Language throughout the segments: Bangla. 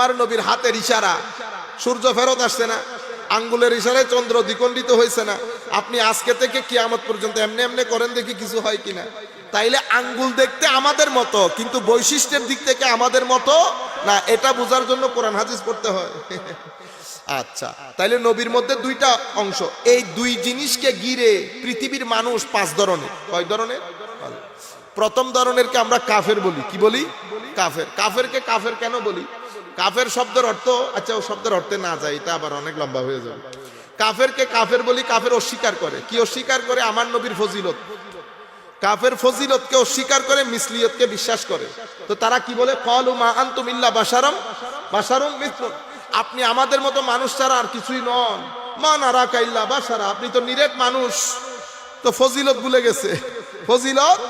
আমার নবীর হাতের ইশারা সূর্য ফেরত আসছে না, আঙ্গুলের ইশারায় চন্দ্র দ্বিখণ্ডিত হয়েছে না। আপনি আজকে থেকে কিয়ামত পর্যন্ত এমনি এমনি করেন, দেখি কিছু হয় কিনা। তাইলে আঙ্গুল দেখতে আমাদের মতো, কিন্তু বৈশিষ্ট্যের দিক থেকে আমাদের মতো না, এটা বোঝার জন্য কোরআন হাদিস পড়তে হয়। আচ্ছা, তাইলে নবীর মধ্যে দুইটা অংশ। এই দুই জিনিসকে ঘিরে পৃথিবীর মানুষ পাঁচ ধরনের। কয় ধরনের? প্রথম ধরনেরকে আমরা কাফের বলি। কি বলি? কাফের। কাফেরকে কাফের কেন বলি? কাফের শব্দের অর্থ, আচ্ছা ও শব্দের অর্থে না যায়, এটা আবার অনেক লম্বা হয়ে যাবে। কাফেরকে কাফের বলি, কাফের অস্বীকার করে। কি অস্বীকার করে? আমার নবীর ফজিলত। কাফের ফজিলতকে অস্বীকার করে, মিসলিয়তকে বিশ্বাস করে। তো তারা কি বলে? ক্বালু মা আনতুম ইল্লা বাশারুম মিসলুকুম। আপনি আমাদের মতো মানুষ ছাড়া আর কিছুই নন। মা নারাকা ইল্লা বাশারা, আপনি তো নিরেট মানুষ। তো ফজিলত ভুলে গেছে। ফজিলত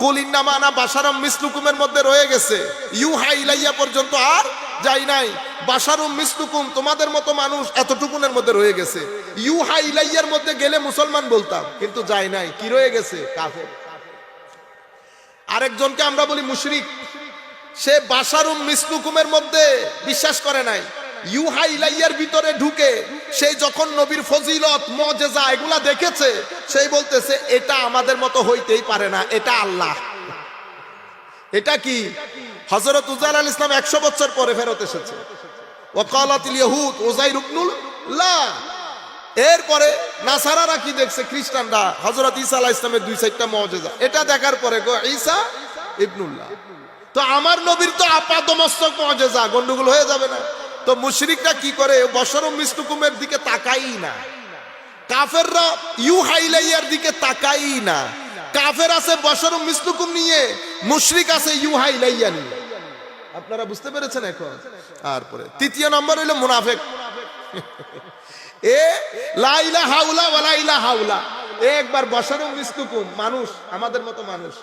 কুল ইন্নামা আনা বাশারুম মিসলুকুমের মধ্যে রয়ে গেছে, ইউহা ইলাইয়া পর্যন্ত আর যাই নাই। বাশারুম মিসলুকুম, তোমাদের মতো মানুষ, এতটুকুনের মধ্যে রয়ে গেছে। ইউহা ইলাইয়ার মধ্যে গেলে মুসলমান বলতাম, কিন্তু যাই নাই। কি রয়ে গেছে? কাফের। আরেকজনকে আমরা বলি মুশরিক। সে বাশারুম মিসলুকুমের মধ্যে বিশ্বাস করে নাই, ইউহা ইলাইয়ার ভিতরে ঢুকে সেই যখন নবীর ফজিলত মুজিজা এগুলা দেখেছে, সেই বলতেছে এটা আমাদের মতো হইতেই পারে না, এটা আল্লাহ। এটা কি? হযরত উযাইর আলাইহিস সালাম 100 বছর পরে ফেরত এসেছে। ওয়াকালাতিল ইয়াহুদ উযাইর ইবনুল্লাহ। এরপরে নাসারারা কি দেখছে? খ্রিস্টানরা হযরত ঈসা আলাইহিস সালামের 2-4টা মুজিজা, এটা দেখার পরে গো ঈসা ইবনুল্লাহ। তো আমার নবীর তো আপাদমস্তক মুজিজা, গন্ডগোল হয়ে যাবে না? তো মুশরিকরা কি করে? বাশারুম মিসলুকুমের দিকে তাকাই না। কাফেররা ইউহা ইলাইয়ার দিকে তাকাই না। কাফের আছে বাশারুম মিসলুকুম নিয়ে, মুশরিক আছে ইউহা ইলাইয়া নিয়ে। আপনারা বুঝতে পেরেছেন এখন? তারপরে তৃতীয় নম্বর হইল মুনাফিক। এ লা ইলাহা ইল্লা ওয়ালা ইলাহা ইল্লা, একবার বাশারুম মিসলুকুম, মানুষ আমাদের মতো মানুষ,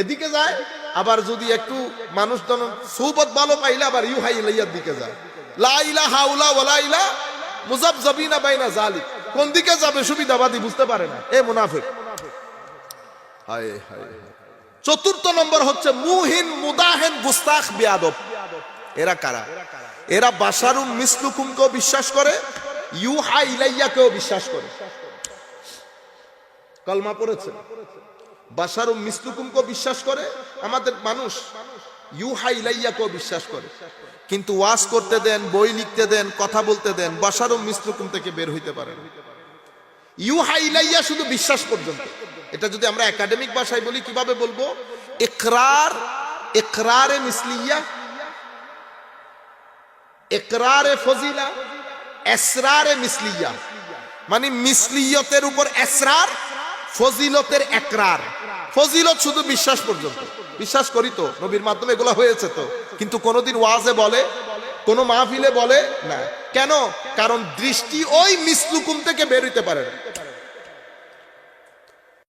এদিকে যায়। আবার যদি একটু মানুষ জন সুবত ভালো পাইলে আবার ইউহা ইলাইয়ার দিকে যায়। লা ইলাহা ইল্লা ওয়ালা ইলাহা মুযাবযাবিনা বাইনা যালিক, কোন দিকে যাবে সুবিধাবাদী বুঝতে পারে না, এ মুনাফিক। হায় হায়। চতুর্থ নম্বর হচ্ছে মুহিন মুদাহিন গুস্তাখ বেয়াদব। এরা কারা? এরা বাশারুম মিসলুকুমকেও বিশ্বাস করে, ইউহা ইলাইয়াকেও বিশ্বাস করে। কলমা পড়েছে। বাশারুম মিসলুকুমকেও বিশ্বাস করে আমাদের মানুষ, ইউহা ইলাইয়াকেও বিশ্বাস করে। কিন্তু ওয়াজ করতে দেন, বই লিখতে দেন, কথা বলতে দেন, বাশারুম মিসলুকুম থেকে বের হইতে পারে না। ইউহা ইলাইয়া শুধু বিশ্বাস পর্যন্ত। এটা যদি আমরা একাডেমিক ভাষায় বলি, কিভাবে বলবো? ইকরারে মিসলিয়া, ইকরারে ফজিলা, ইসরারে মিসলিয়া। মানে মিসলিয়তের উপর ইসরার, ফজিলতের ইকরার। ফজিলত শুধু বিশ্বাস পর্যন্ত। বিশ্বাস করি তো, নবীর মাধ্যমে এগুলো হয়েছে তো, কিন্তু কোনোদিন ওয়াজে বলে, কোনো মাহফিলে বলে না। কেন? কারণ দৃষ্টি ওই মিসলুকুম থেকে বের হইতে পারে না।